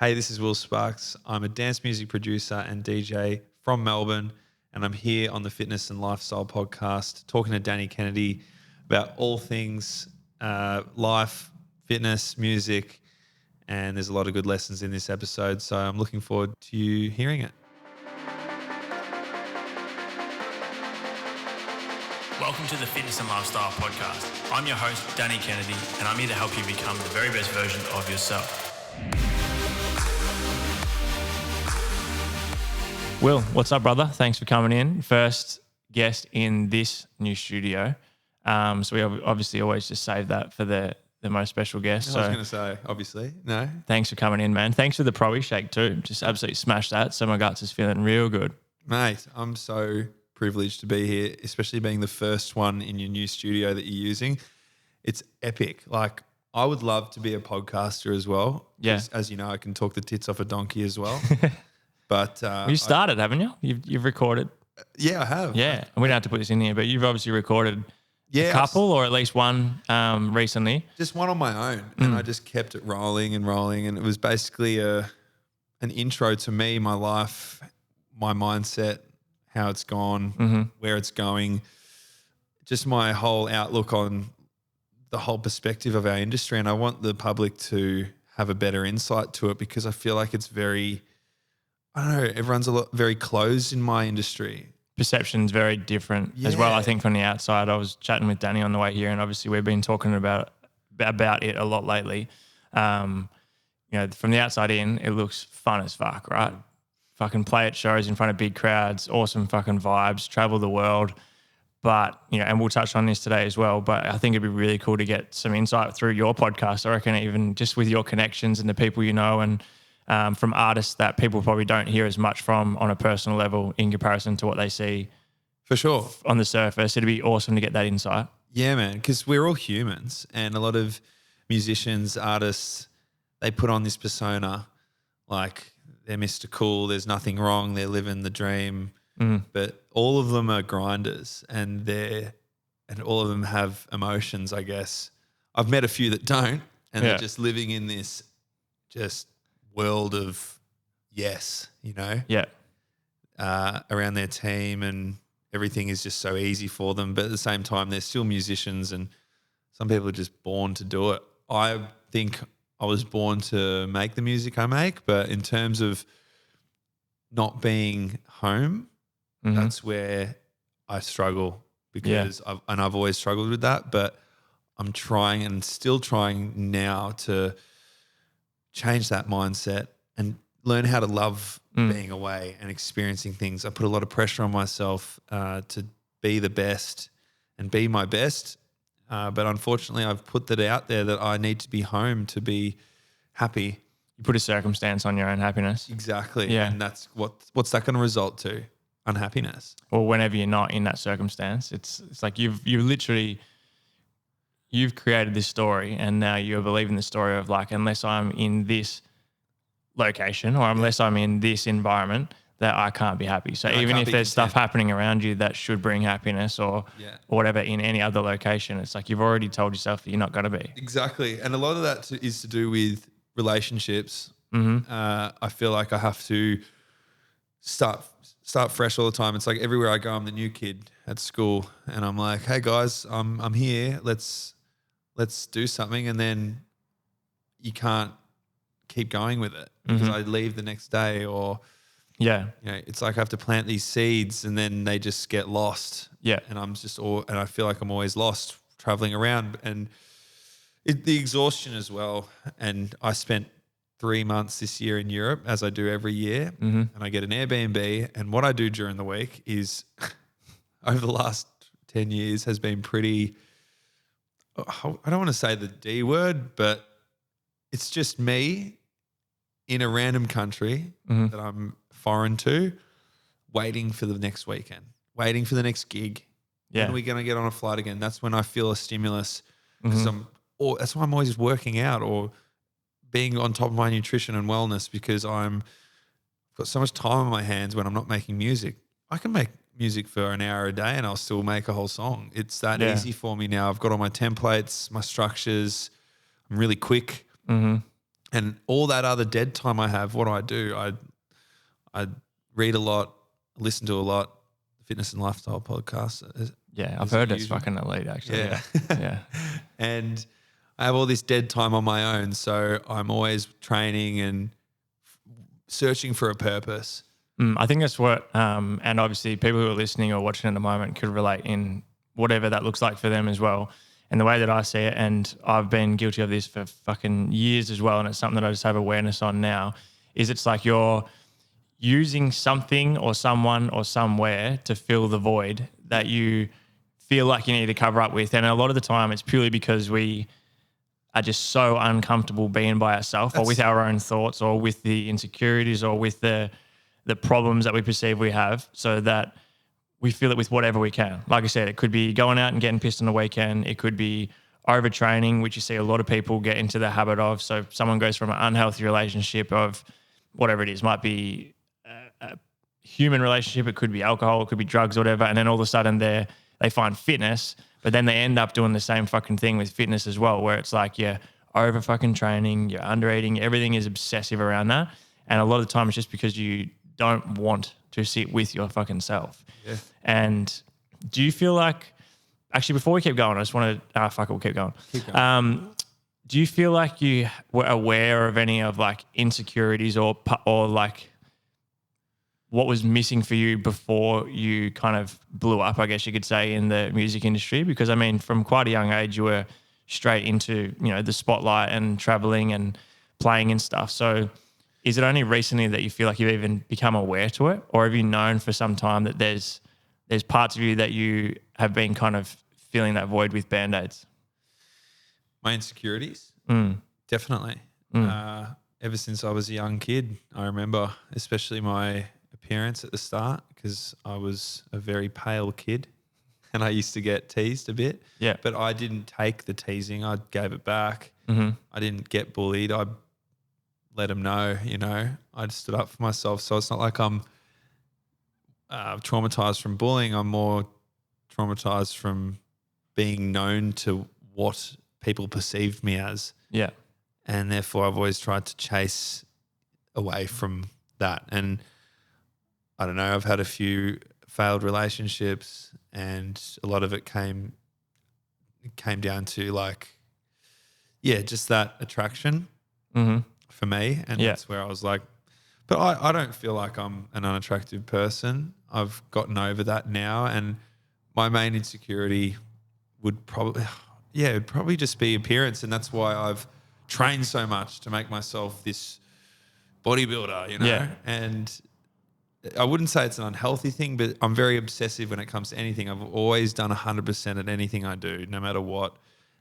Hey, this is Will Sparks. I'm a dance music producer and DJ from Melbourne, and I'm here on the Fitness and Lifestyle Podcast talking to Danny Kennedy about all things life, fitness, music, and there's a lot of good lessons in this episode, so I'm looking forward to you hearing it. Welcome to the Fitness and Lifestyle Podcast. I'm your host, Danny Kennedy, and I'm here to help you become the very best version of yourself. Will, what's up, brother? Thanks for coming in. First guest in this new studio. So we obviously always just save that for the most special guest. I was going to say, obviously, no. Thanks for coming in, man. Thanks for the Pro-E shake too. Just absolutely smashed that. So my guts is feeling real good. Mate, I'm so privileged to be here, especially being the first one in your new studio that you're using. It's epic. Like, I would love to be a podcaster as well. Yeah. As you know, I can talk the tits off a donkey as well. But you started, haven't you? You've recorded. Yeah, I have. Yeah, and we don't have to put this in here, but you've obviously recorded a couple or at least one recently. Just one on my own, and I just kept it rolling, and it was basically an intro to me, my life, my mindset, how it's gone, where it's going, just my whole outlook on the whole perspective of our industry. And I want the public to have a better insight to it because I feel like it's very, I don't know, everyone's very closed in my industry. Perception's very different as well, I think, from the outside. I was chatting with Danny on the way here, and obviously we've been talking about it a lot lately. From the outside in, it looks fun as fuck, right? Fucking play at shows in front of big crowds, awesome fucking vibes, travel the world. But, and we'll touch on this today as well, but I think it'd be really cool to get some insight through your podcast. I reckon even just with your connections and the people you know, and from artists that people probably don't hear as much from on a personal level in comparison to what they see for sure on the surface. It'd be awesome to get that insight. Yeah, man, because we're all humans, and a lot of musicians, artists, they put on this persona like they're Mr. Cool, there's nothing wrong, they're living the dream. But all of them are grinders, and all of them have emotions, I guess. I've met a few that don't, and they're just living in this just world of around their team, and everything is just so easy for them. But at the same time, they're still musicians, and some people are just born to do it. I think I was born to make the music I make, but in terms of not being home, that's where I struggle because I've always struggled with that. But I'm trying and still trying now to change that mindset and learn how to love being away and experiencing things. I put a lot of pressure on myself to be the best and be my best. But unfortunately, I've put that out there that I need to be home to be happy. You put a circumstance on your own happiness. Exactly. Yeah. And that's what's that going to result to? Unhappiness. Or whenever you're not in that circumstance, it's like you've created this story, and now you're believing the story of like, unless I'm in this location or unless I'm in this environment, that I can't be happy. So even if there's stuff happening around you that should bring happiness or whatever in any other location, it's like you've already told yourself that you're not going to be. Exactly. And a lot of that is to do with relationships. I feel like I have to start fresh all the time. It's like everywhere I go, I'm the new kid at school, and I'm like, hey guys, I'm here. Let's do something. And then you can't keep going with it because I leave the next day, or it's like I have to plant these seeds and then they just get lost. Yeah. And and I feel like I'm always lost traveling around, and the exhaustion as well. And I spent 3 months this year in Europe, as I do every year, and I get an Airbnb. And what I do during the week is, over the last 10 years, has been pretty, I don't want to say the D word, but it's just me in a random country that I'm foreign to, waiting for the next weekend, waiting for the next gig. Yeah. When are we going to get on a flight again? That's when I feel a stimulus. That's why I'm always working out or being on top of my nutrition and wellness, because I've got so much time on my hands when I'm not making music. I can make music for an hour a day and I'll still make a whole song. It's that easy for me now. I've got all my templates, my structures. I'm really quick. And all that other dead time I have, what do? I read a lot, listen to a lot, fitness and lifestyle podcasts. Yeah, I've heard it's fucking elite, actually. Yeah. Yeah. And I have all this dead time on my own. So I'm always training and searching for a purpose. I think that's what, and obviously people who are listening or watching at the moment could relate in whatever that looks like for them as well. And the way that I see it, and I've been guilty of this for fucking years as well, and it's something that I just have awareness on now, is it's like you're using something or someone or somewhere to fill the void that you feel like you need to cover up with. And a lot of the time it's purely because we are just so uncomfortable being by ourselves or with our own thoughts or with the insecurities or with the problems that we perceive we have, so that we fill it with whatever we can. Like I said, it could be going out and getting pissed on the weekend. It could be overtraining, which you see a lot of people get into the habit of. So someone goes from an unhealthy relationship of whatever it is, might be a human relationship, it could be alcohol, it could be drugs, or whatever. And then all of a sudden they find fitness, but then they end up doing the same fucking thing with fitness as well, where it's like you're over fucking training, you're under eating, everything is obsessive around that. And a lot of the time it's just because you don't want to sit with your fucking self. Yeah. And do you feel like, actually, before we keep going, I just want to, we'll keep going. Do you feel like you were aware of any of like insecurities or like what was missing for you before you kind of blew up, I guess you could say, in the music industry? Because I mean, from quite a young age, you were straight into, the spotlight and traveling and playing and stuff. So is it only recently that you feel like you've even become aware to it? Or have you known for some time that there's parts of you that you have been kind of filling that void with Band-Aids? My insecurities? Definitely. Ever since I was a young kid, I remember, especially my appearance at the start, because I was a very pale kid and I used to get teased a bit. Yeah. But I didn't take the teasing. I gave it back. Mm-hmm. I didn't get bullied. I let them know, I stood up for myself. So it's not like I'm traumatized from bullying. I'm more traumatized from being known to what people perceived me as. Yeah. And therefore I've always tried to chase away from that. And I don't know, I've had a few failed relationships and a lot of it came down to like, just that attraction. Mm-hmm. For me, and that's where I was like, but I don't feel like I'm an unattractive person. I've gotten over that now, and my main insecurity would probably just be appearance, and that's why I've trained so much to make myself this bodybuilder, Yeah. And I wouldn't say it's an unhealthy thing, but I'm very obsessive when it comes to anything. I've always done 100% at anything I do, no matter what,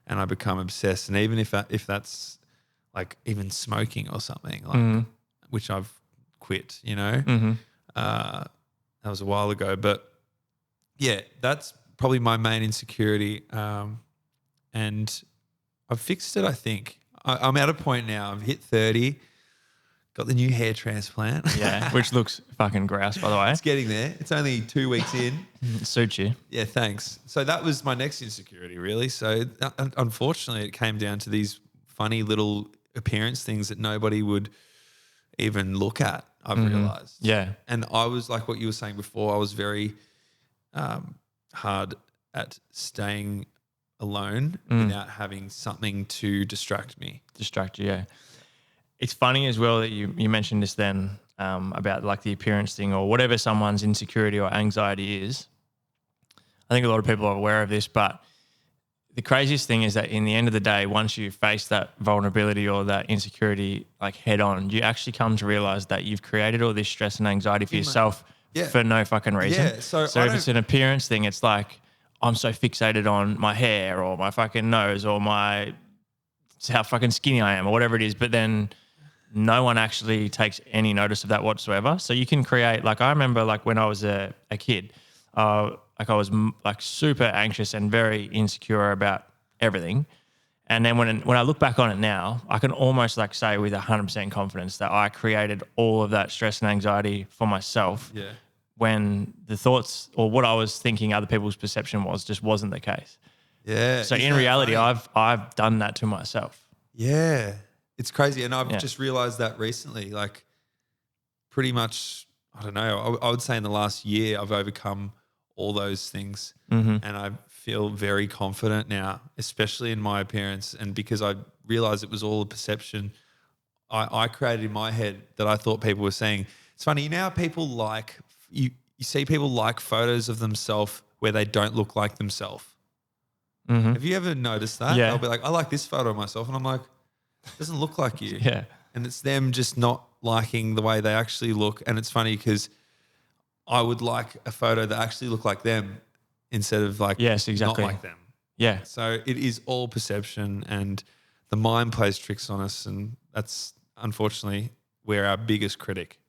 and I become obsessed. And even if that's like even smoking or something, like which I've quit, Mm-hmm. That was a while ago, but that's probably my main insecurity. And I've fixed it. I think I'm at a point now. I've hit 30, got the new hair transplant. Yeah, which looks fucking grouse, by the way. It's getting there. It's only 2 weeks in. It suits you. Yeah, thanks. So that was my next insecurity, really. So unfortunately, it came down to these funny little appearance things that nobody would even look at, I've realized. Yeah. And I was like what you were saying before, I was very hard at staying alone without having something to distract me. Distract you, yeah. It's funny as well that you mentioned this then about like the appearance thing or whatever someone's insecurity or anxiety is. I think a lot of people are aware of this, but the craziest thing is that in the end of the day, once you face that vulnerability or that insecurity like head on, you actually come to realize that you've created all this stress and anxiety for yourself for no fucking reason. Yeah, so if it's an appearance thing, it's like I'm so fixated on my hair or my fucking nose or how fucking skinny I am or whatever it is, but then no one actually takes any notice of that whatsoever. So you can create, like I remember like when I was a kid, like I was like super anxious and very insecure about everything. And then when I look back on it now, I can almost like say with 100% confidence that I created all of that stress and anxiety for myself when the thoughts or what I was thinking other people's perception was just wasn't the case. Yeah. So in reality, I've done that to myself. Yeah. It's crazy. And I've just realized that recently, like pretty much, I don't know, I would say in the last year, I've overcome all those things. And I feel very confident now, especially in my appearance. And because I realized it was all a perception I created in my head that I thought people were saying. It's funny, you know how people you see people like photos of themselves where they don't look like themselves. Have you ever noticed that? Yeah. They'll be like, I like this photo of myself. And I'm like, it doesn't look like you. Yeah. And it's them just not liking the way they actually look. And it's funny because I would like a photo that actually looked like them instead of like Yes, exactly. not like them. Yeah. So it is all perception and the mind plays tricks on us. And that's unfortunately we're our biggest critic.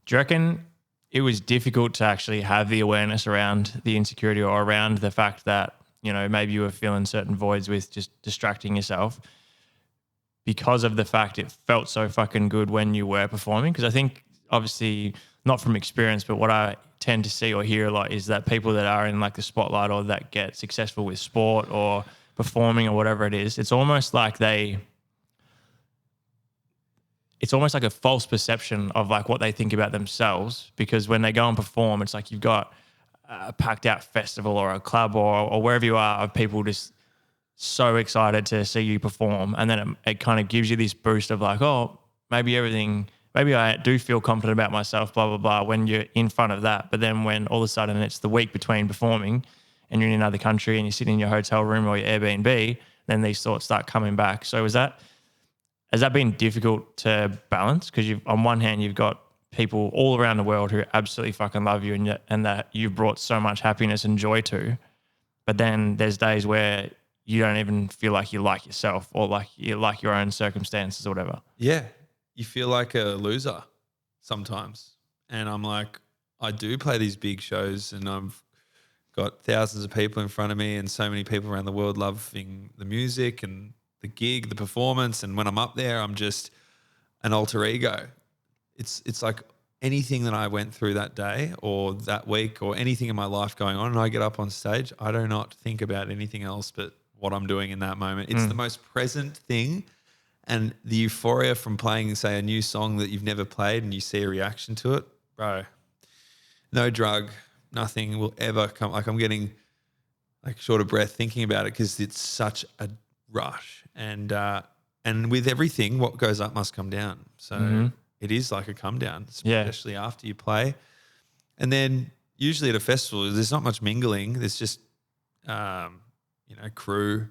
Do you reckon it was difficult to actually have the awareness around the insecurity or around the fact that, you know, maybe you were filling certain voids with just distracting yourself because of the fact it felt so fucking good when you were performing? Because I think obviously not from experience, but what I tend to see or hear a lot is that people that are in like the spotlight or that get successful with sport or performing or whatever it is, it's almost like it's almost like a false perception of like what they think about themselves, because when they go and perform, it's like you've got a packed out festival or a club or wherever you are of people just so excited to see you perform. And then it kind of gives you this boost of like, oh, maybe I do feel confident about myself, blah, blah, blah, when you're in front of that. But then when all of a sudden it's the week between performing and you're in another country and you're sitting in your hotel room or your Airbnb, then these thoughts start coming back. So has that been difficult to balance? Because on one hand, you've got people all around the world who absolutely fucking love you and that you've brought so much happiness and joy to. But then there's days where you don't even feel like you like yourself or like you like your own circumstances or whatever. Yeah. You feel like a loser sometimes. And I'm like, I do play these big shows and I've got thousands of people in front of me and so many people around the world loving the music and the gig, the performance. And when I'm up there, I'm just an alter ego. It's like anything that I went through that day or that week or anything in my life going on and I get up on stage, I do not think about anything else but what I'm doing in that moment. It's the most present thing. And the euphoria from playing, say, a new song that you've never played and you see a reaction to it, bro, no drug, nothing will ever come. Like I'm getting like short of breath thinking about it because it's such a rush. And with everything, what goes up must come down. So it is like a come down, especially after you play. And then usually at a festival, there's not much mingling. There's just, crew,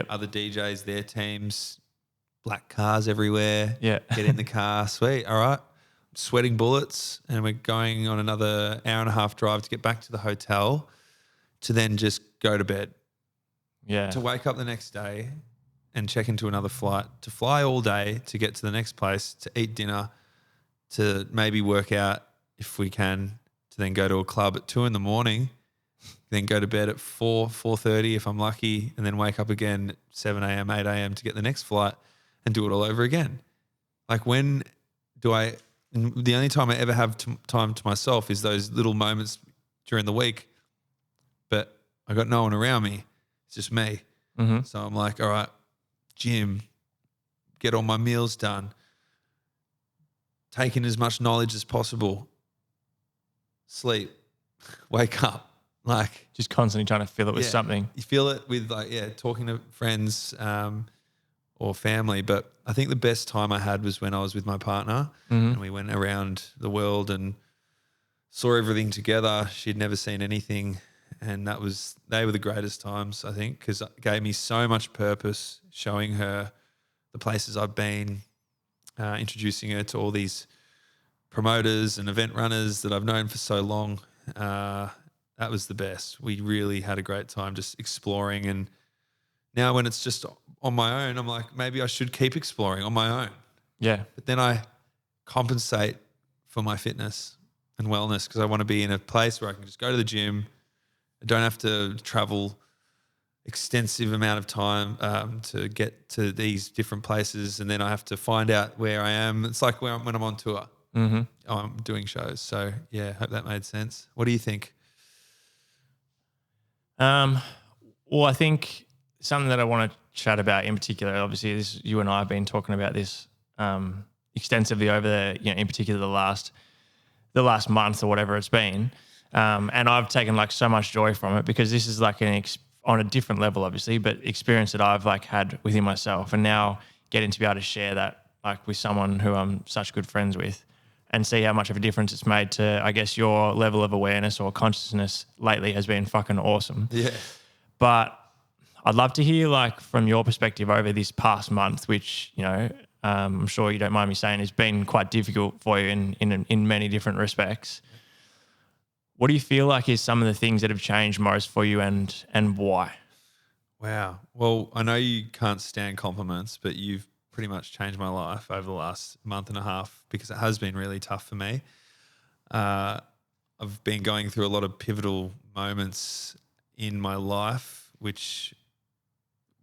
other DJs, their teams, black cars everywhere. Yeah. Get in the car. Sweet. All right. Sweating bullets. And we're going on another hour and a half drive to get back to the hotel to then just go to bed. Yeah. To wake up the next day and check into another flight, to fly all day, to get to the next place, to eat dinner, to maybe work out if we can, to then go to a club at 2 a.m, then go to bed at 4:30 if I'm lucky, and then wake up again at 7 a.m, 8 a.m. to get the next flight and do it all over again. Like the only time I ever have time to myself is those little moments during the week, but I got no one around me. It's just me. Mm-hmm. So I'm like, all right, gym, get all my meals done, take in as much knowledge as possible, sleep, wake up. Like just constantly trying to fill it with something. You feel it with talking to friends or family. But I think the best time I had was when I was with my partner and we went around the world and saw everything together. She'd never seen anything. And they were the greatest times, I think, because it gave me so much purpose, showing her the places I've been, introducing her to all these promoters and event runners that I've known for so long. That was the best. We really had a great time just exploring. And now when it's just on my own, I'm like, maybe I should keep exploring on my own. Yeah. But then I compensate for my fitness and wellness because I want to be in a place where I can just go to the gym. I don't have to travel extensive amount of time to get to these different places, and then I have to find out where I am. It's like when I'm on tour, I'm doing shows. So yeah, hope that made sense. What do you think? Well, I think something that I want to chat about in particular. Obviously, you and I have been talking about this extensively over in particular the last month or whatever it's been. And I've taken like so much joy from it because this is like on a different level, obviously, but experience that I've like had within myself, and now getting to be able to share that like with someone who I'm such good friends with, and see how much of a difference it's made to, I guess, your level of awareness or consciousness lately has been fucking awesome. Yeah. But I'd love to hear like from your perspective over this past month, which, I'm sure you don't mind me saying has been quite difficult for you in many different respects. What do you feel like is some of the things that have changed most for you and why? Wow. Well, I know you can't stand compliments, but you've pretty much changed my life over the last month and a half because it has been really tough for me. I've been going through a lot of pivotal moments in my life, which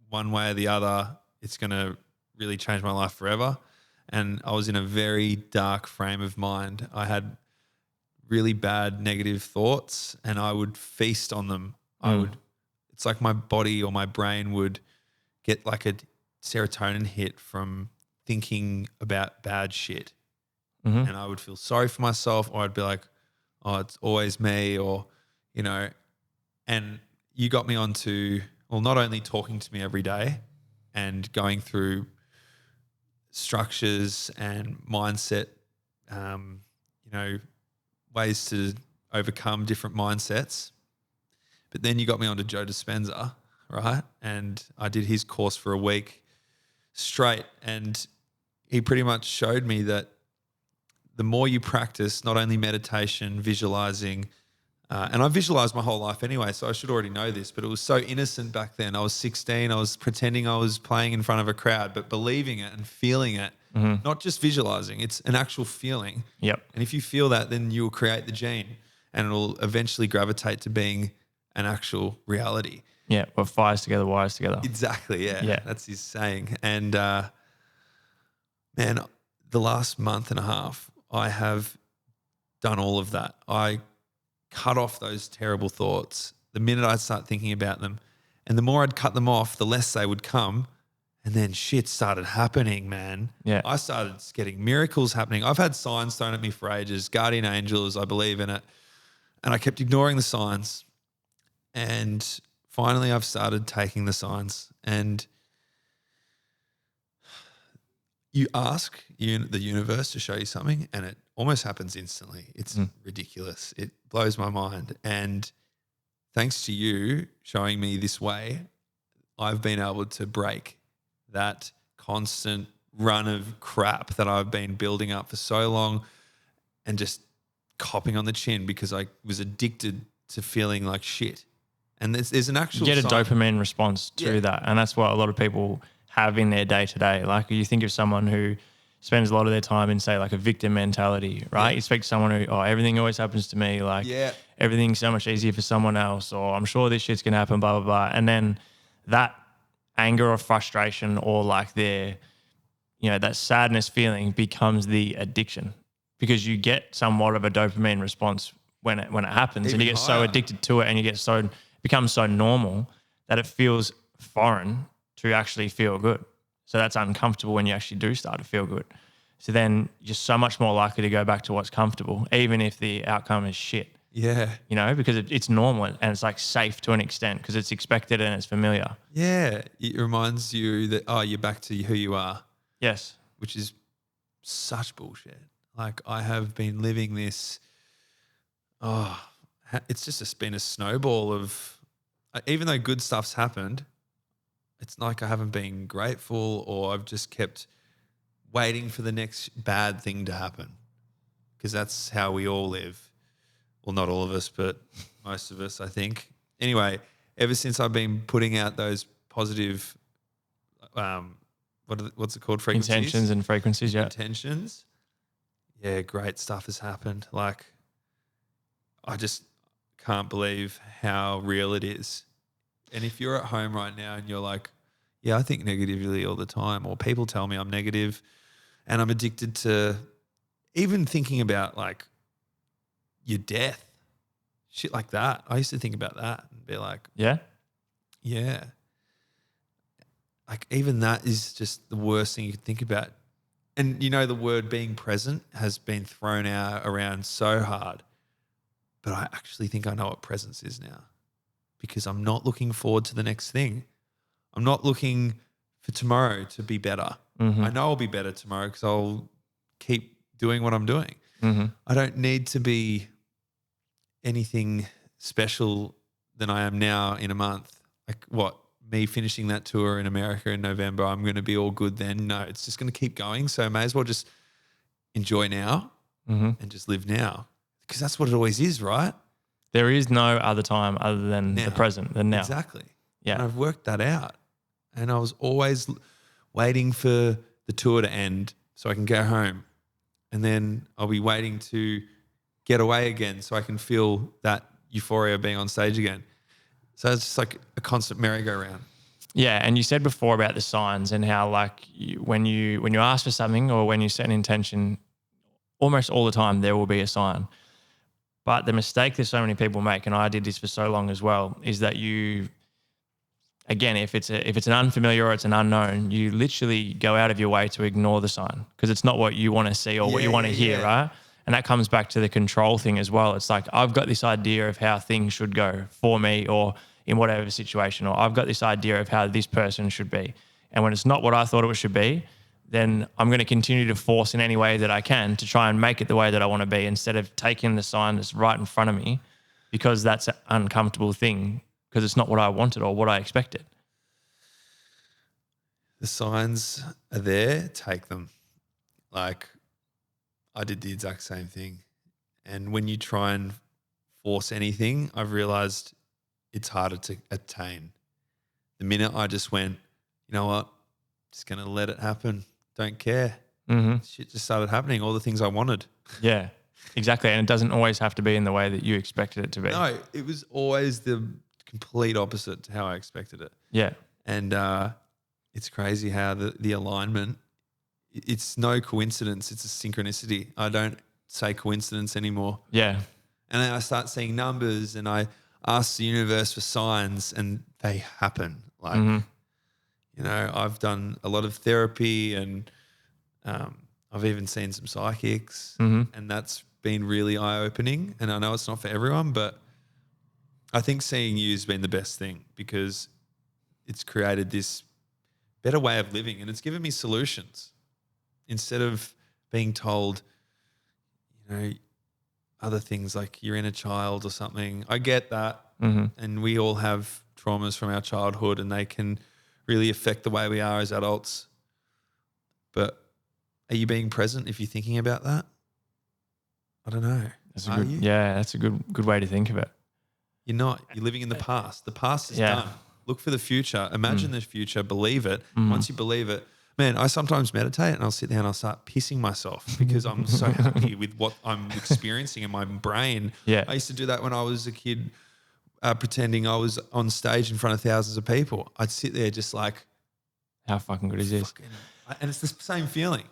one way or the other, it's going to really change my life forever. And I was in a very dark frame of mind. I had really bad negative thoughts and I would feast on them. It's like my body or my brain would get like a serotonin hit from thinking about bad shit. Mm-hmm. And I would feel sorry for myself, or I'd be like, oh, it's always me, or, and you got me onto, well, not only talking to me every day and going through structures and mindset, ways to overcome different mindsets. But then you got me onto Joe Dispenza, right? And I did his course for a week straight. And he pretty much showed me that the more you practice, not only meditation, visualizing, and I visualized my whole life anyway, so I should already know this, but it was so innocent back then. I was 16. I was pretending I was playing in front of a crowd, but believing it and feeling it, not just visualizing. It's an actual feeling. Yep. And if you feel that, then you will create the gene and it'll eventually gravitate to being an actual reality. Yeah. What fires together, wires together. Exactly. Yeah. Yeah. That's his saying. And man, the last month and a half, I have done all of that. I cut off those terrible thoughts the minute I'd start thinking about them. And the more I'd cut them off, the less they would come. And then shit started happening, man. Yeah. I started getting miracles happening. I've had signs thrown at me for ages, guardian angels, I believe in it. And I kept ignoring the signs. And finally I've started taking the signs. And you ask the universe to show you something and it almost happens instantly. It's ridiculous. It blows my mind. And thanks to you showing me this way, I've been able to break that constant run of crap that I've been building up for so long and just copping on the chin because I was addicted to feeling like shit. And there's an actual You get a sign. dopamine response to that. And that's what a lot of people have in their day to day. Like you think of someone who spends a lot of their time in, say, like a victim mentality, right? You speak to someone who, everything always happens to me. Like everything's so much easier for someone else, or I'm sure this shit's going to happen, blah, blah, blah. And then that anger or frustration or like their, that sadness feeling becomes the addiction because you get somewhat of a dopamine response when it happens. Even and you get higher. so addicted to it and it becomes so normal that it feels foreign to actually feel good. So that's uncomfortable when you actually do start to feel good. So then you're so much more likely to go back to what's comfortable, even if the outcome is shit. Yeah. Because it's normal and it's like safe to an extent because it's expected and it's familiar. Yeah. It reminds you that, you're back to who you are. Yes. Which is such bullshit. Like I have been living this, it's just been a snowball of, even though good stuff's happened, it's like I haven't been grateful or I've just kept waiting for the next bad thing to happen because that's how we all live. Well, not all of us, but most of us, I think. Anyway, ever since I've been putting out those positive, what's it called? Frequencies? Intentions and frequencies, yeah. Intentions. Yeah, great stuff has happened. Like, I just can't believe how real it is. And if you're at home right now and you're like, yeah, I think negatively all the time, or people tell me I'm negative and I'm addicted to even thinking about like your death, shit like that. I used to think about that and be like, yeah. like even that is just the worst thing you could think about. And you know, the word being present has been thrown out around so hard, but I actually think I know what presence is now, because I'm not looking forward to the next thing. I'm not looking for tomorrow to be better. I know I'll be better tomorrow because I'll keep doing what I'm doing. I don't need to be anything special than I am now in a month. Like what? Me finishing that tour in America in November, I'm going to be all good then? No, it's just going to keep going. So I may as well just enjoy now and just live now, because that's what it always is, right? There is no other time other than Now. the present, than now. Exactly. Yeah. And I've worked that out. And I was always waiting for the tour to end so I can go home. And then I'll be waiting to get away again so I can feel that euphoria being on stage again. So it's just like a constant merry-go-round. Yeah, and you said before about the signs and how like when you ask for something or when you set an intention, almost all the time there will be a sign. But the mistake that so many people make, and I did this for so long as well, is that you, again, if it's an unfamiliar or it's an unknown, you literally go out of your way to ignore the sign because it's not what you want to see or what you want to hear, right? And that comes back to the control thing as well. It's like, I've got this idea of how things should go for me or in whatever situation, or I've got this idea of how this person should be. And when it's not what I thought it should be, then I'm going to continue to force in any way that I can to try and make it the way that I want to be, instead of taking the sign that's right in front of me, because that's an uncomfortable thing because it's not what I wanted or what I expected. The signs are there, take them. Like, I did the exact same thing. And when you try and force anything, I've realized it's harder to attain. The minute I just went, you know what, just going to let it happen. Don't care. Shit just started happening, all the things I wanted. Yeah, exactly. And it doesn't always have to be in the way that you expected it to be. No, it was always the complete opposite to how I expected it. Yeah. And it's crazy how the alignment, it's no coincidence, it's a synchronicity. I don't say coincidence anymore. Yeah. And then I start seeing numbers and I ask the universe for signs and they happen. Like, you know, I've done a lot of therapy and I've even seen some psychics and that's been really eye-opening. And I know it's not for everyone, but I think seeing you has been the best thing because it's created this better way of living and it's given me solutions instead of being told, you know, other things like your inner child or something. I get that. And we all have traumas from our childhood and they can really affect the way we are as adults. But are you being present if you're thinking about that? I don't know. That's a good way to think of it. You're not. You're living in the past. The past is done. Look for the future. Imagine the future. Believe it. Once you believe it, man, I sometimes meditate and I'll sit there and I'll start pissing myself because I'm so happy with what I'm experiencing in my brain. Yeah. I used to do that when I was a kid, pretending I was on stage in front of thousands of people. I'd sit there just like, how fucking good is this? And it's the same feeling.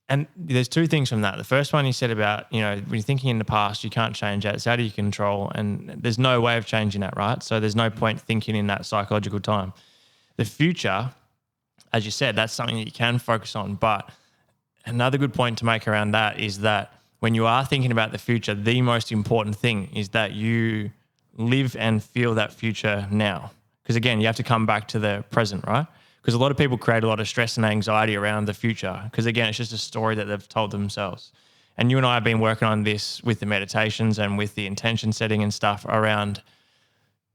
And there's two things from that. The first one you said about, you know, when you're thinking in the past, you can't change that. It's how do you control? And there's no way of changing that, right? So there's no point thinking in that psychological time. The future, as you said, that's something that you can focus on. But another good point to make around that is that when you are thinking about the future, the most important thing is that you live and feel that future now. Because again, you have to come back to the present, right? Because a lot of people create a lot of stress and anxiety around the future. Because again, it's just a story that they've told themselves. And you and I have been working on this with the meditations and with the intention setting and stuff around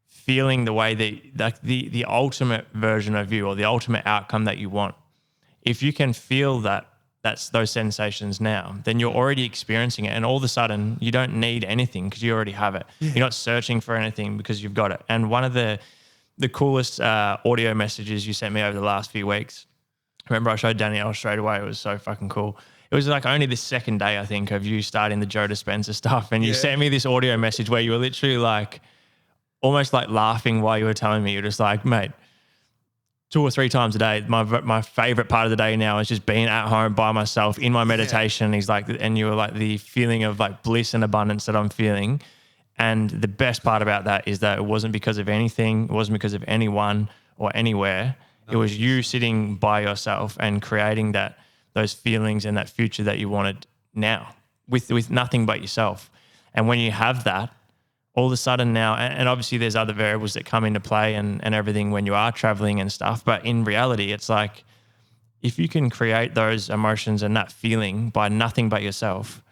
feeling the way that, like the ultimate version of you or the ultimate outcome that you want. If you can feel that's those sensations now, then you're already experiencing it. And all of a sudden you don't need anything because you already have it. Yeah. You're not searching for anything because you've got it. And one of the coolest audio messages you sent me over the last few weeks, remember I showed Danielle straight away. It was so fucking cool. It was like only the second day, I think, of you starting the Joe Dispenza stuff. And you sent me this audio message where you were literally like, almost like laughing while you were telling me. You're just like, mate, 2 or 3 times a day, my favorite part of the day now is just being at home by myself in my meditation. He's like, and you were like, the feeling of like bliss and abundance that I'm feeling. And the best part about that is that it wasn't because of anything. It wasn't because of anyone or anywhere. It was you sitting by yourself and creating those feelings and that future that you wanted now with nothing but yourself. And when you have that, all of a sudden now, and obviously there's other variables that come into play and everything when you are traveling and stuff, but in reality, it's like if you can create those emotions and that feeling by nothing but yourself,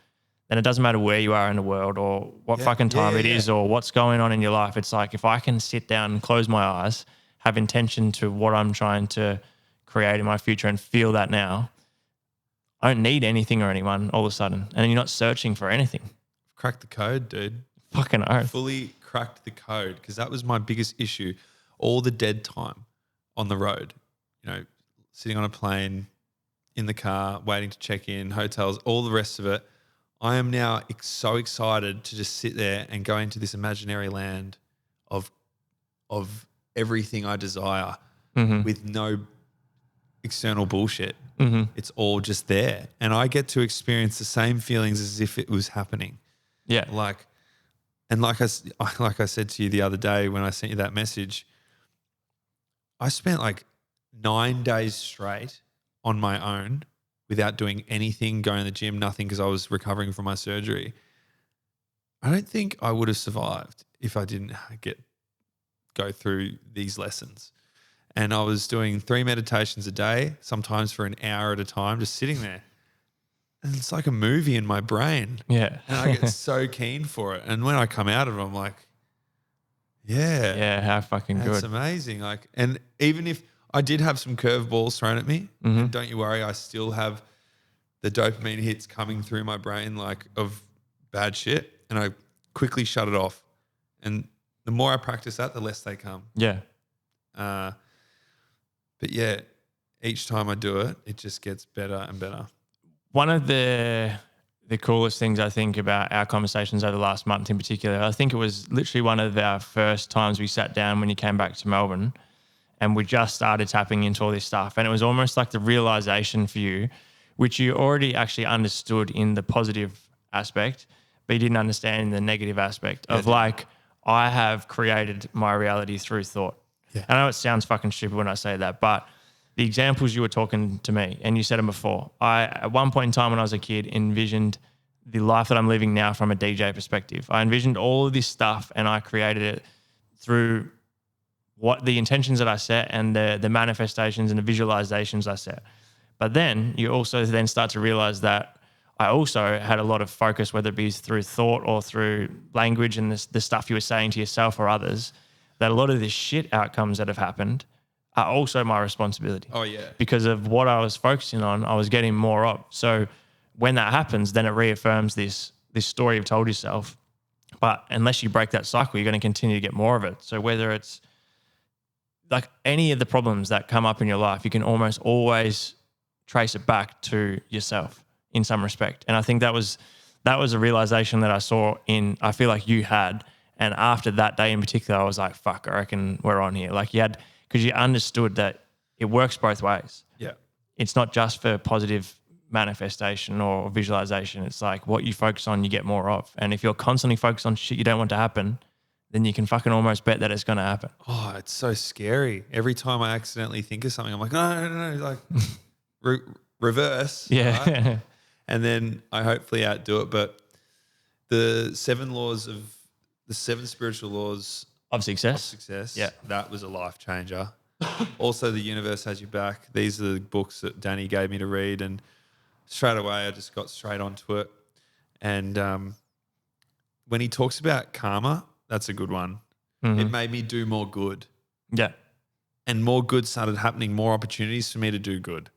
then it doesn't matter where you are in the world or what fucking time it is or what's going on in your life. It's like if I can sit down and close my eyes, have intention to what I'm trying to create in my future and feel that now, I don't need anything or anyone all of a sudden. And you're not searching for anything. Crack the code, dude. Fucking oath. Fully cracked the code because that was my biggest issue. All the dead time on the road, sitting on a plane, in the car, waiting to check in, hotels, all the rest of it. I am now so excited to just sit there and go into this imaginary land of everything I desire with no external bullshit. It's all just there. And I get to experience the same feelings as if it was happening. Yeah. Like I said to you the other day when I sent you that message, I spent like 9 days straight on my own without doing anything, going to the gym, nothing, because I was recovering from my surgery. I don't think I would have survived if I didn't go through these lessons. And I was doing 3 meditations a day, sometimes for an hour at a time, just sitting there. And it's like a movie in my brain. Yeah. And I get so keen for it. And when I come out of it, I'm like, yeah. Yeah, how fucking good. It's amazing. And even if I did have some curveballs thrown at me, and don't you worry, I still have the dopamine hits coming through my brain of bad shit. And I quickly shut it off. And the more I practice that, the less they come. Yeah. But yeah, each time I do it, it just gets better and better. One of the coolest things I think about our conversations over the last month in particular, I think it was literally one of our first times we sat down when you came back to Melbourne and we just started tapping into all this stuff. And it was almost like the realization for you, which you already actually understood in the positive aspect, but you didn't understand in the negative aspect of I have created my reality through thought. Yeah. I know it sounds fucking stupid when I say that, but the examples you were talking to me, and you said them before, I, at one point in time when I was a kid, envisioned the life that I'm living now from a DJ perspective. I envisioned all of this stuff and I created it through what the intentions that I set and the manifestations and the visualizations I set. But then you also then start to realize that I also had a lot of focus, whether it be through thought or through language and the stuff you were saying to yourself or others, that a lot of the shit outcomes that have happened are also my responsibility. Oh, yeah. Because of what I was focusing on, I was getting more of. So when that happens, then it reaffirms this story you've told yourself. But unless you break that cycle, you're going to continue to get more of it. So whether it's like any of the problems that come up in your life, you can almost always trace it back to yourself in some respect. And I think that was a realization that I feel like you had. And after that day in particular, I was like, fuck, I reckon we're on here. Like because you understood that it works both ways. Yeah. It's not just for positive manifestation or visualization. It's like what you focus on, you get more of. And if you're constantly focused on shit you don't want to happen, then you can fucking almost bet that it's going to happen. Oh, it's so scary. Every time I accidentally think of something, I'm like, no, like reverse. Yeah. Right? And then I hopefully outdo it. But the 7 spiritual laws of success. Yeah. That was a life changer. Also, The Universe Has You Back. These are the books that Danny gave me to read. And straight away, I just got straight onto it. And when he talks about karma, that's a good one. Mm-hmm. It made me do more good. Yeah. And more good started happening, more opportunities for me to do good.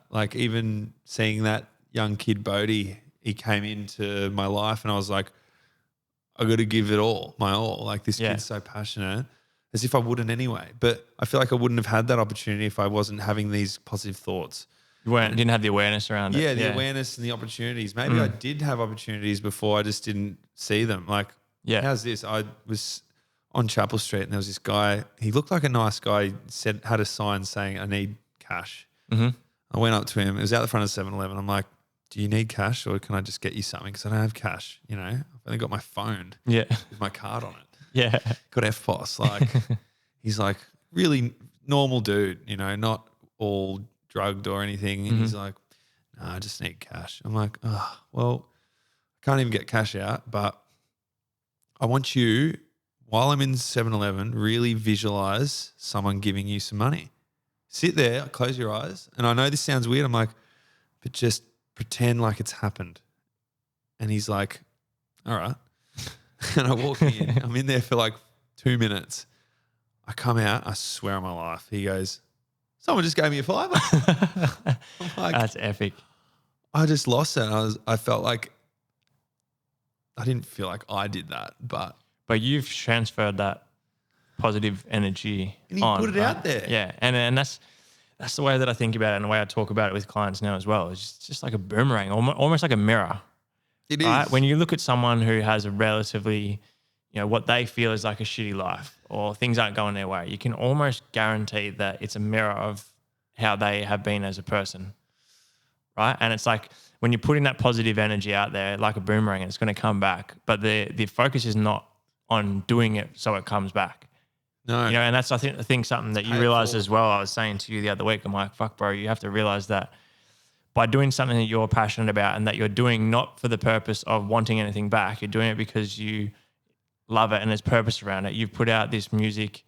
Like even seeing that young kid, Bodhi, he came into my life and I was like, I got to give it all, my all. Like this kid's so passionate, as if I wouldn't anyway. But I feel like I wouldn't have had that opportunity if I wasn't having these positive thoughts. You didn't have the awareness around it. Yeah, the awareness and the opportunities. Maybe I did have opportunities before, I just didn't see them. Like, how's this? I was on Chapel Street and there was this guy. He looked like a nice guy. He had a sign saying, I need cash. Mm-hmm. I went up to him. It was out the front of 7-Eleven. I'm like, do you need cash or can I just get you something? Because I don't have cash. I've only got my phone with my card on it. Yeah. Got FPOS. Like, he's like, really normal dude, you know, not all drugged or anything. And he's like, "No, I just need cash." I'm like, "Oh, well, I can't even get cash out, but I want you, while I'm in 7-Eleven, really visualize someone giving you some money. Sit there, close your eyes." And I know this sounds weird. I'm like, "But just pretend like it's happened." And he's like, "All right." And I walk in. I'm in there for like 2 minutes. I come out. I swear on my life. He goes, "Someone just gave me a $5." I'm like, That's epic. I just lost it. I felt like I didn't feel like I did that, but you've transferred that positive energy and he on, put it right? out there. Yeah, and that's the way that I think about it, and the way I talk about it with clients now as well. It's just like a boomerang, almost like a mirror. It is. Right? When you look at someone who has a relatively, what they feel is like a shitty life or things aren't going their way, you can almost guarantee that it's a mirror of how they have been as a person, right? And it's like when you're putting that positive energy out there like a boomerang, it's going to come back. But the focus is not on doing it so it comes back. No. And that's I think something that you realize as well. I was saying to you the other week, I'm like, fuck, bro, you have to realize that by doing something that you're passionate about and that you're doing not for the purpose of wanting anything back, you're doing it because you love it and there's purpose around it. You've put out this music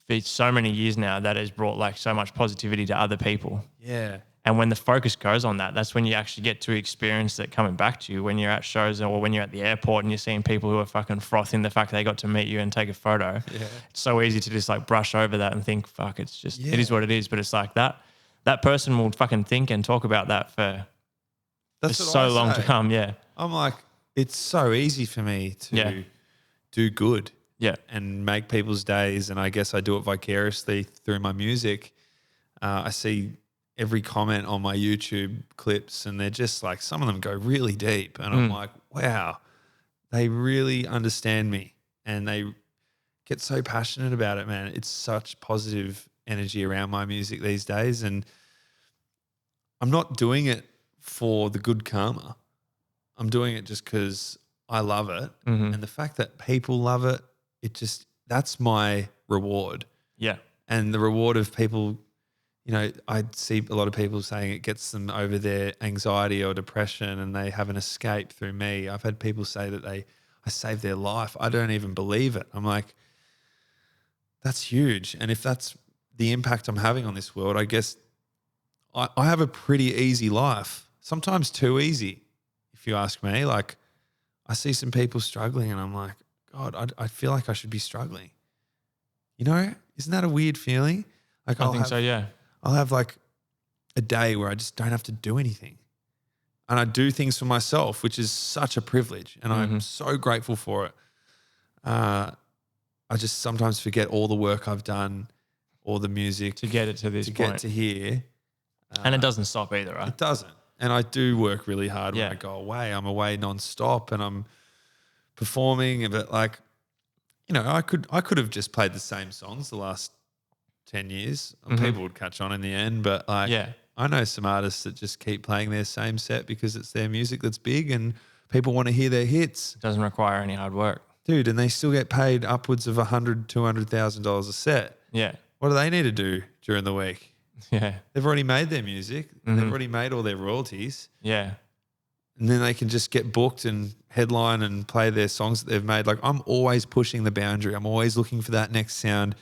for so many years now that has brought like so much positivity to other people. Yeah. And when the focus goes on that, that's when you actually get to experience it coming back to you when you're at shows or when you're at the airport and you're seeing people who are fucking frothing the fact they got to meet you and take a photo. Yeah. It's so easy to just like brush over that and think, fuck, it's just, it is what it is. But it's like that person will fucking think and talk about that for so long to come. Yeah. I'm like, it's so easy for me to do good and make people's days. And I guess I do it vicariously through my music. I see every comment on my YouTube clips and they're just like, some of them go really deep. And I'm like, wow, they really understand me and they get so passionate about it, man. It's such positive energy around my music these days. And I'm not doing it for the good karma. I'm doing it just because I love it. And the fact that people love it, that's my reward. Yeah. And the reward of people, I see a lot of people saying it gets them over their anxiety or depression and they have an escape through me. I've had people say that I saved their life. I don't even believe it. I'm like, that's huge. And if that's the impact I'm having on this world, I guess I have a pretty easy life, sometimes too easy, if you ask me. Like I see some people struggling and I'm like, God, I feel like I should be struggling. Isn't that a weird feeling? Like I think so, yeah. I'll have like a day where I just don't have to do anything. And I do things for myself, which is such a privilege. And I'm so grateful for it. I just sometimes forget all the work I've done, all the music. To get it to this point. To get to here. And it doesn't stop either, right? It doesn't. And I do work really hard when Yeah. I go away. I'm away nonstop and I'm performing. But like, I could have just played the same songs the last 10 years. People would catch on in the end. But like, I know some artists that just keep playing their same set because it's their music that's big and people want to hear their hits. It doesn't require any hard work. Dude, and they still get paid upwards of $100,000, $200,000 a set. Yeah. What do they need to do during the week? Yeah. They've already made their music. They've already made all their royalties. Yeah. And then they can just get booked and headline and play their songs that they've made. Like I'm always pushing the boundary. I'm always looking for that next sound.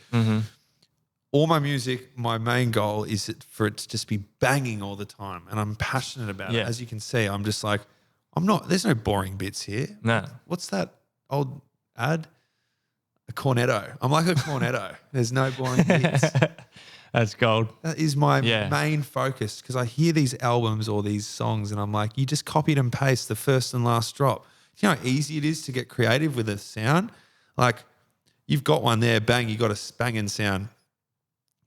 All my music, my main goal is for it to just be banging all the time. And I'm passionate about it. As you can see, I'm just like, there's no boring bits here. No. What's that old ad? A cornetto. I'm like a cornetto. There's no boring bits. That's gold. That is my main focus because I hear these albums or these songs and I'm like, you just copied and paste the first and last drop. You know how easy it is to get creative with a sound? Like you've got one there, bang, you got a banging sound.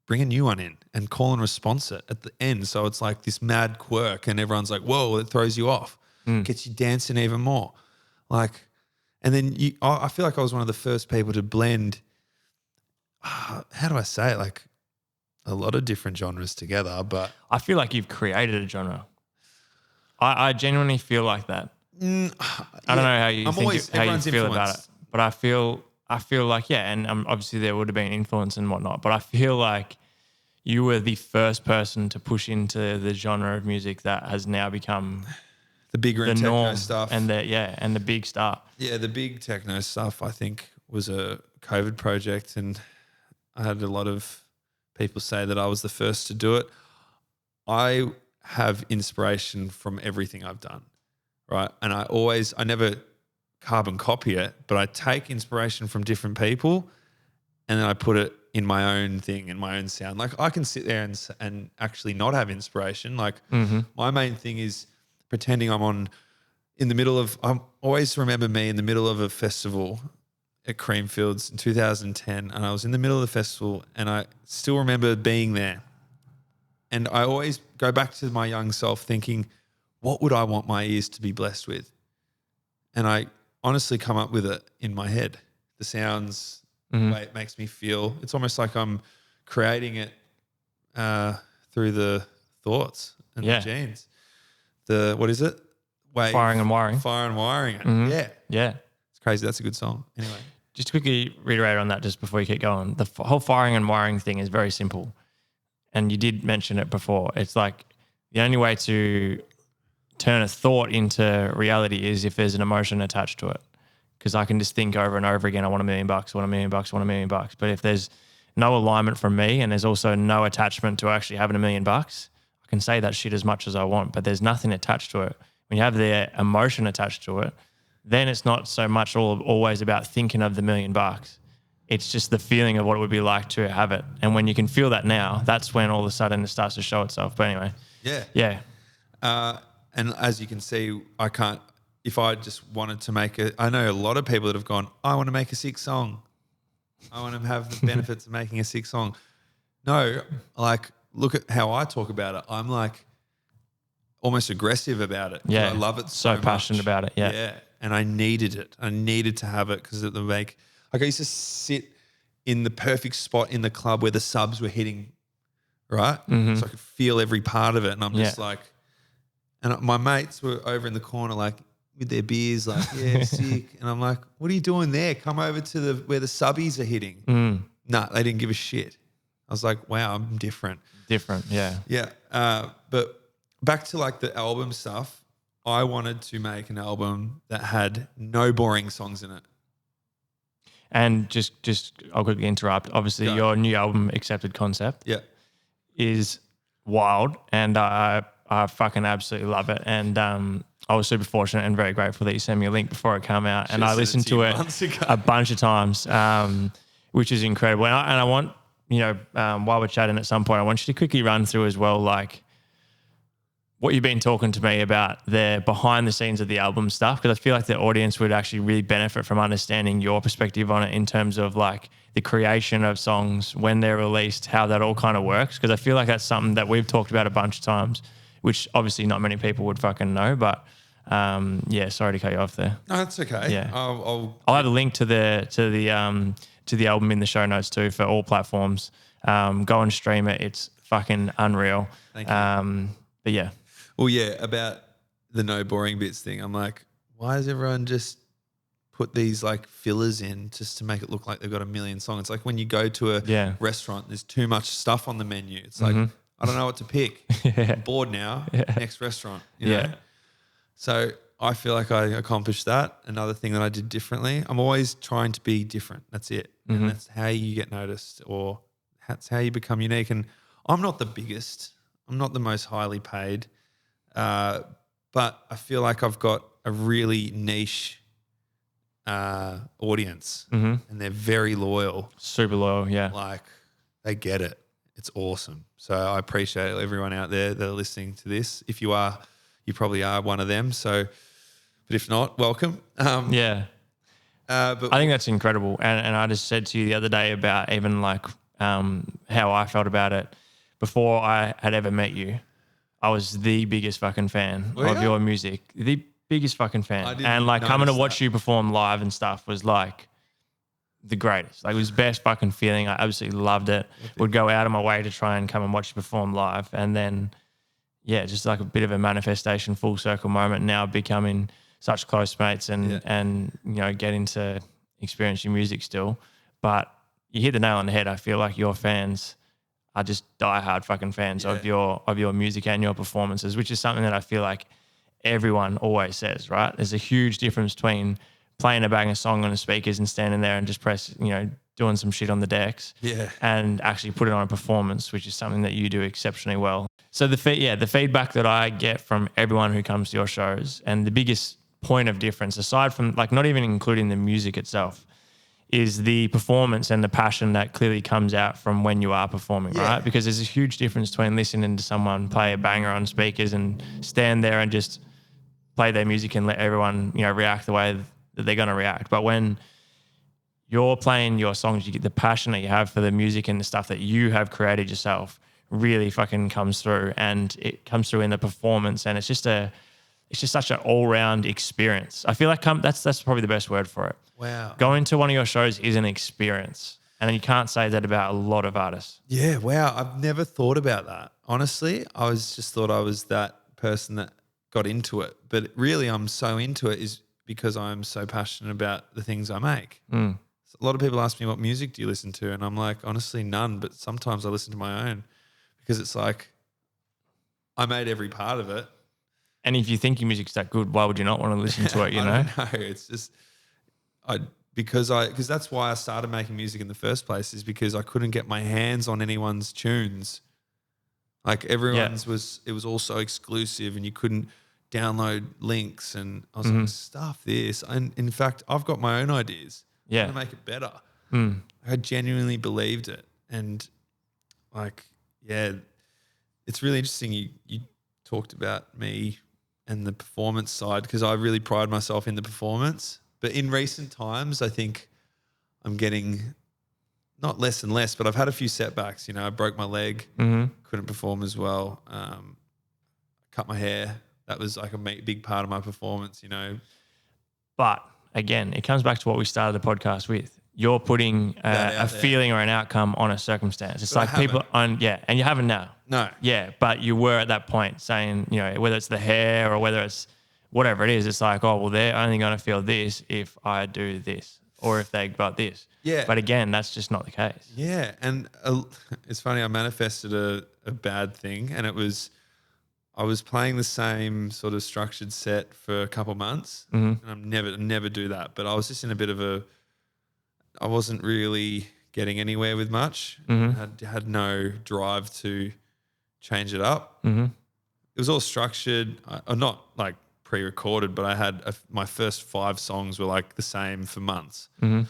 Bring a new one in and call and response it at the end. So it's like this mad quirk and everyone's like, whoa, it throws you off. Gets you dancing even more. Like, and then I feel like I was one of the first people to blend, how do I say it? Like a lot of different genres together, but. I feel like you've created a genre. I genuinely feel like that. I don't know how you feel about it, but I feel I feel like, yeah, and obviously there would have been influence and whatnot, but I feel like you were the first person to push into the genre of music that has now become The bigger the and techno norm stuff. and the big stuff. Yeah, the big techno stuff, I think, was a COVID project, and I had a lot of people say that I was the first to do it. I have inspiration from everything I've done, right? And I never carbon copy it, but I take inspiration from different people and then I put it in my own thing, in my own sound. Like I can sit there and actually not have inspiration. Like my main thing is pretending I always remember me in the middle of a festival at Creamfields in 2010, and I was in the middle of the festival and I still remember being there. And I always go back to my young self thinking, what would I want my ears to be blessed with? And I honestly come up with it in my head. The sounds, the way it makes me feel. It's almost like I'm creating it through the thoughts and the genes. What is it? Firing and wiring. Fire and wiring it. Yeah. Yeah. It's crazy. That's a good song. Anyway. Just to quickly reiterate on that just before you keep going. The whole firing and wiring thing is very simple. And you did mention it before. It's like the only way to turn a thought into reality is if there's an emotion attached to it. Because I can just think over and over again, I want $1 million, I want $1 million, I want $1 million. But if there's no alignment from me and there's also no attachment to actually having $1 million, I can say that shit as much as I want, but there's nothing attached to it. When you have the emotion attached to it, then it's not so much always about thinking of the $1 million. It's just the feeling of what it would be like to have it. And when you can feel that now, that's when all of a sudden it starts to show itself. But anyway. Yeah. Yeah. And as you can see, I can't, if I just wanted to I know a lot of people that have gone, I want to make a sick song. I want to have the benefits of making a sick song. No, like, look at how I talk about it. I'm like almost aggressive about it. Yeah. I love it so much. Passionate about it. Yeah. Yeah. And I needed it. I needed to have it because it would make, like I used to sit in the perfect spot in the club where the subs were hitting, right? So I could feel every part of it. And I'm just like, and my mates were over in the corner like with their beers like, yeah, sick. And I'm like, what are you doing there? Come over to where the subbies are hitting. Nah, they didn't give a shit. I was like, wow, I'm different. Different, yeah. Yeah. But back to like the album stuff, I wanted to make an album that had no boring songs in it. And just I'll quickly interrupt. Obviously, your new album, Accepted Concept, is wild, and I fucking absolutely love it. And I was super fortunate and very grateful that you sent me a link before it came out, and I listened to it a bunch of times, which is incredible. And I want, while we're chatting at some point, I want you to quickly run through as well, like, what you've been talking to me about the behind the scenes of the album stuff, because I feel like the audience would actually really benefit from understanding your perspective on it in terms of like the creation of songs, when they're released, how that all kind of works. Because I feel like that's something that we've talked about a bunch of times, which obviously not many people would fucking know. But sorry to cut you off there. No, that's okay. Yeah, I'll have a link to the album in the show notes too for all platforms. Go and stream it. It's fucking unreal. Thank you. But yeah. Well, yeah, about the no boring bits thing, I'm like, why does everyone just put these like fillers in just to make it look like they've got a million songs? It's like when you go to a restaurant, there's too much stuff on the menu. It's like, I don't know what to pick. I'm bored now. Next restaurant. You know? So I feel like I accomplished that. Another thing that I did differently, I'm always trying to be different. That's it. And that's how you get noticed, or that's how you become unique. And I'm not the biggest. I'm not the most highly paid. But I feel like I've got a really niche audience, and they're very loyal. Super loyal, yeah. Like, they get it. It's awesome. So I appreciate everyone out there that are listening to this. If you are, you probably are one of them. So, but if not, welcome. But I think that's incredible. And I just said to you the other day about even like how I felt about it before I had ever met you. I was the biggest fucking fan of your music. The biggest fucking fan. And like coming to watch you perform live and stuff was like the greatest. Like it was the best fucking feeling. I absolutely loved it. Would go out of my way to try and come and watch you perform live. And then, just like a bit of a manifestation, full circle moment, now becoming such close mates and get into experiencing music still. But you hit the nail on the head. I feel like your fans are just diehard fucking fans of your music and your performances, which is something that I feel like everyone always says, right? There's a huge difference between playing a banger song on the speakers and standing there and just doing some shit on the decks, and actually put it on a performance, which is something that you do exceptionally well. So the feedback that I get from everyone who comes to your shows, and the biggest point of difference, aside from like not even including the music itself, is the performance and the passion that clearly comes out from when you are performing, right? Because there's a huge difference between listening to someone play a banger on speakers and stand there and just play their music and let everyone, react the way that they're going to react. But when you're playing your songs, you get the passion that you have for the music and the stuff that you have created yourself really fucking comes through, and it comes through in the performance, and it's just such an all-round experience. I feel like that's probably the best word for it. Wow. Going to one of your shows is an experience, and you can't say that about a lot of artists. Yeah, wow. I've never thought about that. Honestly, I just thought I was that person that got into it. But really, I'm so into it is because I'm so passionate about the things I make. Mm. A lot of people ask me, what music do you listen to? And I'm like, honestly, none. But sometimes I listen to my own because it's like I made every part of it. And if you think your music's that good, why would you not want to listen to it, I don't know. It's just because that's why I started making music in the first place, is because I couldn't get my hands on anyone's tunes. Like everyone's it was all so exclusive, and you couldn't download links, and I was like, stuff this. And in fact, I've got my own ideas. Yeah. To make it better. Mm. I genuinely believed it. And it's really interesting you talked about me and the performance side, because I really pride myself in the performance. But in recent times, I think I'm getting not less and less, but I've had a few setbacks. I broke my leg, couldn't perform as well, cut my hair. That was like a big part of my performance, But again, it comes back to what we started the podcast with. You're putting a feeling or an outcome on a circumstance. It's like people and you haven't now. No. Yeah, but you were at that point saying, whether it's the hair or whether it's whatever it is, it's like, oh, well, they're only going to feel this if I do this or if they got this. Yeah. But again, that's just not the case. Yeah. And it's funny, I manifested a bad thing, and I was playing the same sort of structured set for a couple of months, and I'm never do that. But I was just in a bit of I wasn't really getting anywhere with much. Had no drive to change it up. It was all structured, not like pre-recorded, but I had my first 5 songs were like the same for months. And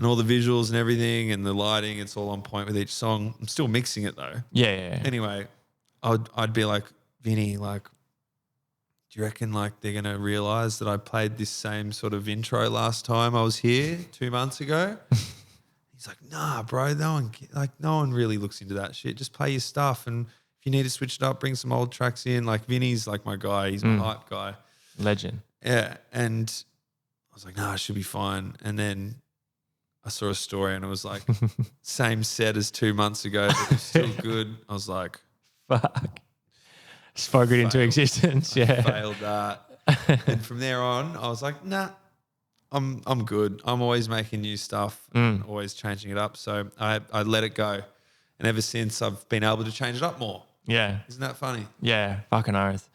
all the visuals and everything and the lighting, it's all on point with each song. I'm still mixing it though. Yeah. Anyway, I'd be like, Vinny, like, do you reckon like they're going to realise that I played this same sort of intro last time I was here 2 months ago? He's like, nah, bro, no one really looks into that shit. Just play your stuff, and if you need to switch it up, bring some old tracks in. Like Vinny's like my guy. He's my hype guy. Legend. Yeah. And I was like, nah, it should be fine. And then I saw a story and it was like same set as 2 months ago, but it was still good. I was like, fuck. Spoken into existence. Yeah. Failed that. And from there on, I was like, nah, I'm good. I'm always making new stuff and always changing it up. So I let it go. And ever since, I've been able to change it up more. Yeah. Isn't that funny? Yeah. Fucking oath.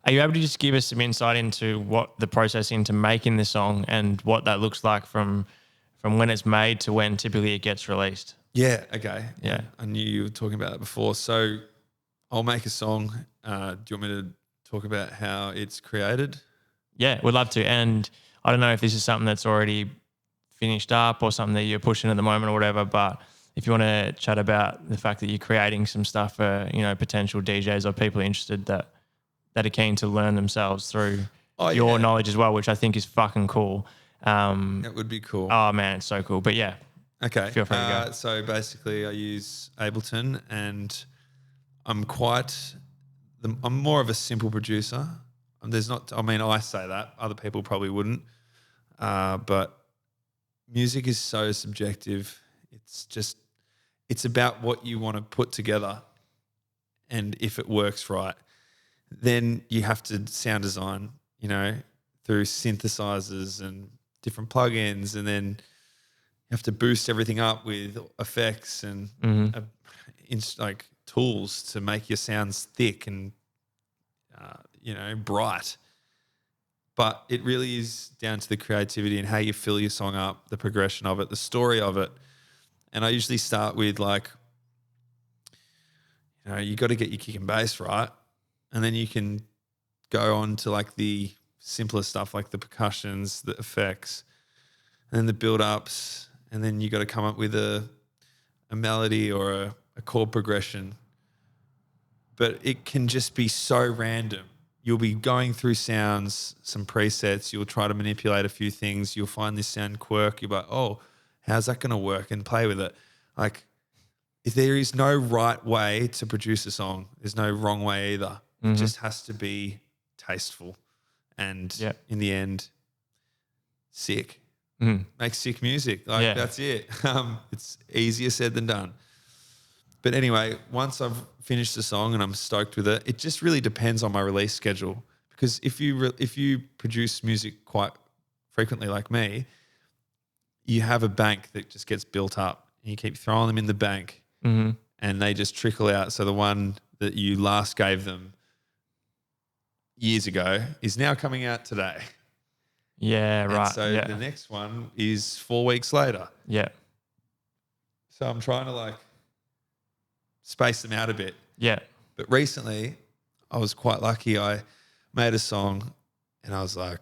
Are you able to just give us some insight into what the process into making the song and what that looks like from when it's made to when typically it gets released? Yeah. Okay. Yeah. I knew you were talking about that before. So I'll make a song. Do you want me to talk about how it's created? Yeah, we'd love to. And I don't know if this is something that's already finished up or something that you're pushing at the moment or whatever, but if you want to chat about the fact that you're creating some stuff for, potential DJs or people interested that are keen to learn themselves through your knowledge as well, which I think is fucking cool. It would be cool. Oh, man, it's so cool. But yeah. Okay. Feel free to go. So basically I use Ableton, and I'm more of a simple producer. I say that. Other people probably wouldn't. But music is so subjective. It's about what you want to put together, and if it works right. Then you have to sound design, through synthesizers and different plugins, and then you have to boost everything up with effects and like tools to make your sounds thick and bright. But it really is down to the creativity and how you fill your song up, the progression of it, the story of it. And I usually start with like, you got to get your kick and bass right, and then you can go on to like the simpler stuff like the percussions, the effects, and then the build-ups, and then you got to come up with a melody or a chord progression. But it can just be so random. You'll be going through sounds, some presets, you'll try to manipulate a few things, you'll find this sound quirk, you're like, oh, how's that going to work, and play with it. Like, if there is no right way to produce a song, there's no wrong way either. It just has to be tasteful and in the end, sick. Make sick music. Like that's it. It's easier said than done. But anyway, once I've finished the song and I'm stoked with it, it just really depends on my release schedule. Because if you produce music quite frequently like me, you have a bank that just gets built up and you keep throwing them in the bank and they just trickle out. So the one that you last gave them years ago is now coming out today. Yeah, right. And so the next one is 4 weeks later. Yeah. So I'm trying to like space them out a bit. Yeah. But recently I was quite lucky. I made a song and I was like,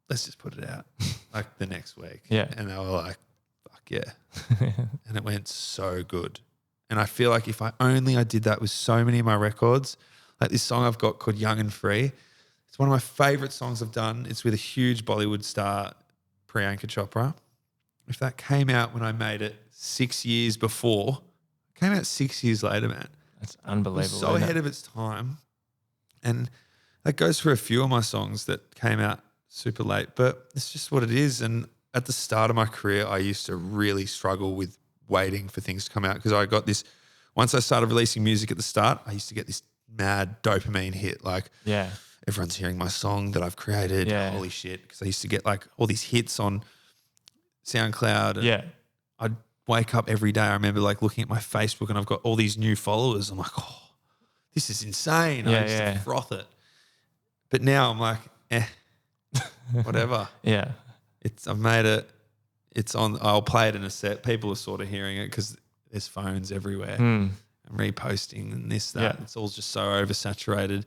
let's just put it out like the next week. Yeah. And they were like, fuck yeah. And it went so good. And I feel like if I did that with so many of my records, like this song I've got called Young and Free. It's one of my favourite songs I've done. It's with a huge Bollywood star, Priyanka Chopra. If that came out when I made it 6 years before, it came out 6 years later, man. That's unbelievable. It was so ahead of its time. And that goes for a few of my songs that came out super late, but it's just what it is. And at the start of my career, I used to really struggle with waiting for things to come out because I got this, once I started releasing music at the start, I used to get this mad dopamine hit. Like, everyone's hearing my song that I've created. Yeah. Holy shit. Because I used to get like all these hits on SoundCloud. And I'd wake up every day. I remember like looking at my Facebook and I've got all these new followers. I'm like, oh, this is insane. I used to froth it. But now I'm like, whatever. I've made it. It's on. I'll play it in a set. People are sort of hearing it because there's phones everywhere and reposting and this, that. It's all just so oversaturated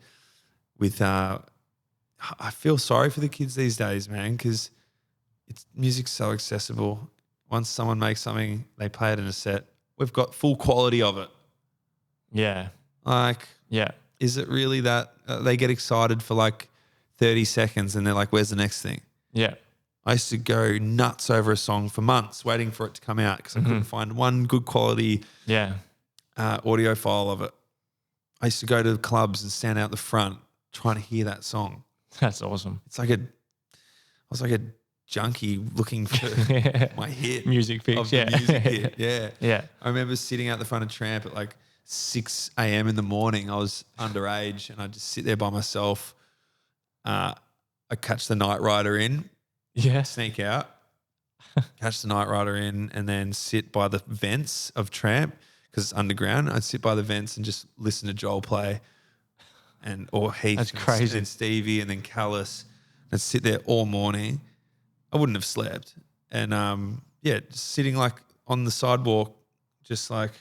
with. I feel sorry for the kids these days, man, because music's so accessible. Once someone makes something, they play it in a set. We've got full quality of it. Is it really that they get excited for like 30 seconds and they're like, where's the next thing? I used to go nuts over a song for months waiting for it to come out because I couldn't find one good quality audio file of it. I used to go to the clubs and stand out the front trying to hear that song. That's awesome. It's like I was like a junkie looking for my hit. Music fix, music hit. I remember sitting out the front of Tramp at like 6 a.m. in the morning. I was underage and I'd just sit there by myself. I'd catch the Night Rider in. Sneak out, catch the Night Rider in, and then sit by the vents of Tramp because it's underground. I'd sit by the vents and just listen to Joel play, or Heath. That's crazy. And Stevie, and then Callus. I'd sit there all morning. I wouldn't have slept, and just sitting like on the sidewalk, just like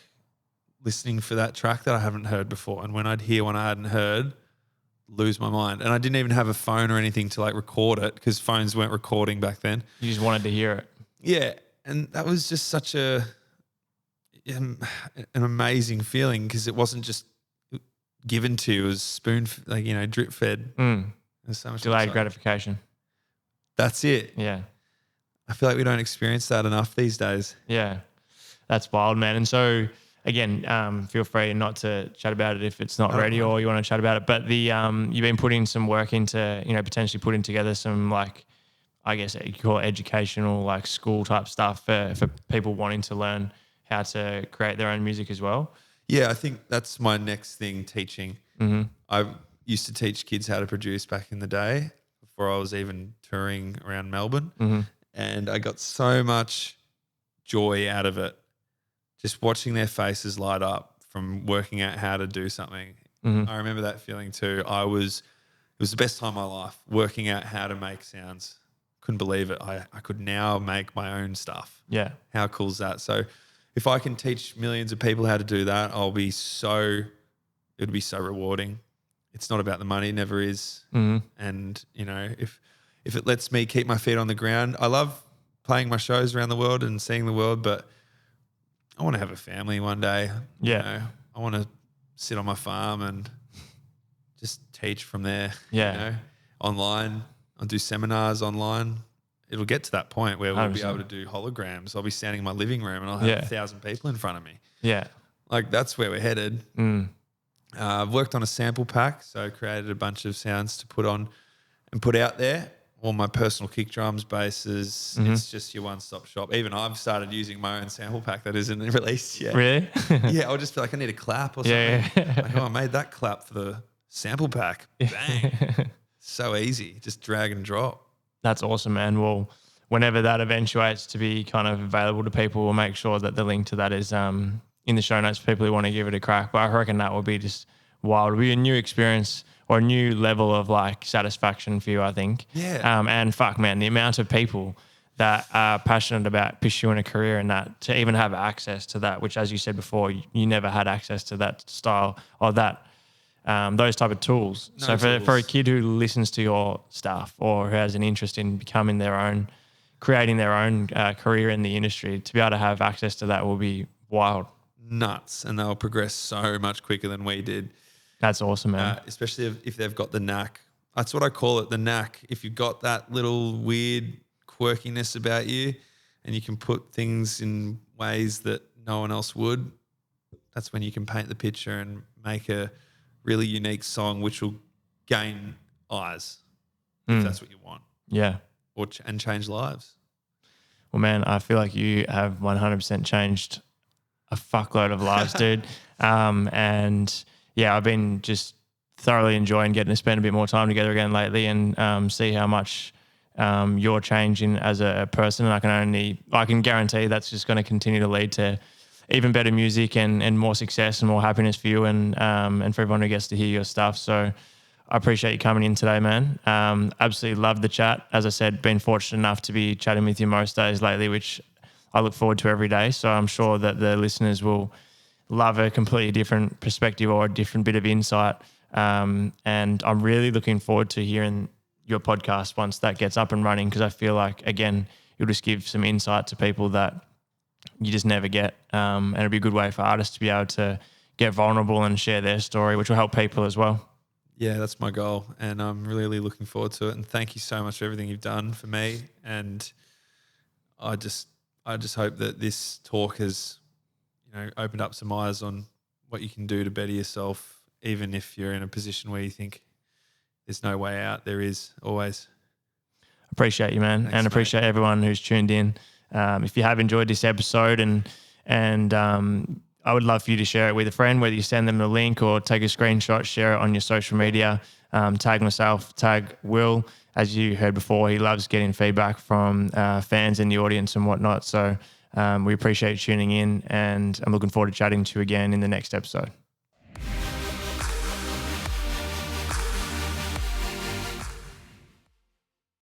listening for that track that I haven't heard before. And when I'd hear one I hadn't heard, lose my mind. And I didn't even have a phone or anything to like record it because phones weren't recording back then. You just wanted to hear it. Yeah. And that was just such an amazing feeling because it wasn't just given to you, it was drip fed. There's so much delayed gratification. That's it. Yeah. I feel like we don't experience that enough these days. Yeah. That's wild, man. And so again, feel free not to chat about it if it's not ready or you want to chat about it. But you've been putting some work into, potentially putting together some like, I guess you call it educational, like school type stuff for people wanting to learn how to create their own music as well. Yeah, I think that's my next thing, teaching. I used to teach kids how to produce back in the day before I was even touring around Melbourne. And I got so much joy out of it, just watching their faces light up from working out how to do something. I remember that feeling too. It was the best time of my life, working out how to make sounds. Couldn't believe it. I could now make my own stuff. Yeah. How cool is that? So if I can teach millions of people how to do that, it would be so rewarding. It's not about the money, it never is. And, you know, if it lets me keep my feet on the ground, I love playing my shows around the world and seeing the world, but I want to have a family one day. Yeah. You know, I want to sit on my farm and just teach from there. Yeah. You know, online. I'll do seminars online. It'll get to that point where we'll 100%. be able to do holograms. I'll be standing in my living room and I'll have 1,000 people in front of me. Yeah. Like that's where we're headed. I've worked on a sample pack, so I created a bunch of sounds to put on and put out there. All my personal kick drums, basses. It's just your one-stop shop. Even I've started using my own sample pack that isn't released yet. Really? Yeah, I'll just feel like I need a clap or something. Like, oh, I made that clap for the sample pack. Bang. So easy. Just drag and drop. That's awesome, man. Well, whenever that eventuates to be kind of available to people, we'll make sure that the link to that is in the show notes for people who want to give it a crack. But I reckon that will be just wild. It'll be a new experience or a new level of like satisfaction for you, I think. Yeah. And fuck, man, the amount of people that are passionate about pursuing a career in that, to even have access to that, which, as you said before, you never had access to that style or that, those type of tools. No so for a tools. kid who listens to your stuff or who has an interest in becoming their own, creating their own career in the industry, to be able to have access to that will be wild. Nuts. And they'll progress so much quicker than we did. That's awesome, man. Especially if they've got the knack. That's what I call it, the knack. If you've got that little weird quirkiness about you and you can put things in ways that no one else would, that's when you can paint the picture and make a really unique song which will gain eyes if that's what you want. Yeah. And change lives. Well, man, I feel like you have 100% changed a fuckload of lives, dude. And yeah, I've been just thoroughly enjoying getting to spend a bit more time together again lately and see how much you're changing as a person. And I can guarantee that's just going to continue to lead to even better music and more success and more happiness for you and for everyone who gets to hear your stuff. So I appreciate you coming in today, man. Absolutely loved the chat. As I said, been fortunate enough to be chatting with you most days lately, which I look forward to every day. So I'm sure that the listeners will love a completely different perspective or a different bit of insight. And I'm really looking forward to hearing your podcast once that gets up and running, because I feel like, again, you'll just give some insight to people that you just never get. And it'll be a good way for artists to be able to get vulnerable and share their story, which will help people as well. Yeah, that's my goal. And I'm really looking forward to it. And thank you so much for everything you've done for me. And I just hope that this talk has, opened up some eyes on what you can do to better yourself, even if you're in a position where you think there's no way out. There is always. Appreciate you, man. Thanks, and appreciate everyone who's tuned in. If you have enjoyed this episode and I would love for you to share it with a friend, whether you send them the link or take a screenshot, share it on your social media, tag myself, tag Will. As you heard before, he loves getting feedback from fans in the audience and whatnot. So we appreciate you tuning in, and I'm looking forward to chatting to you again in the next episode.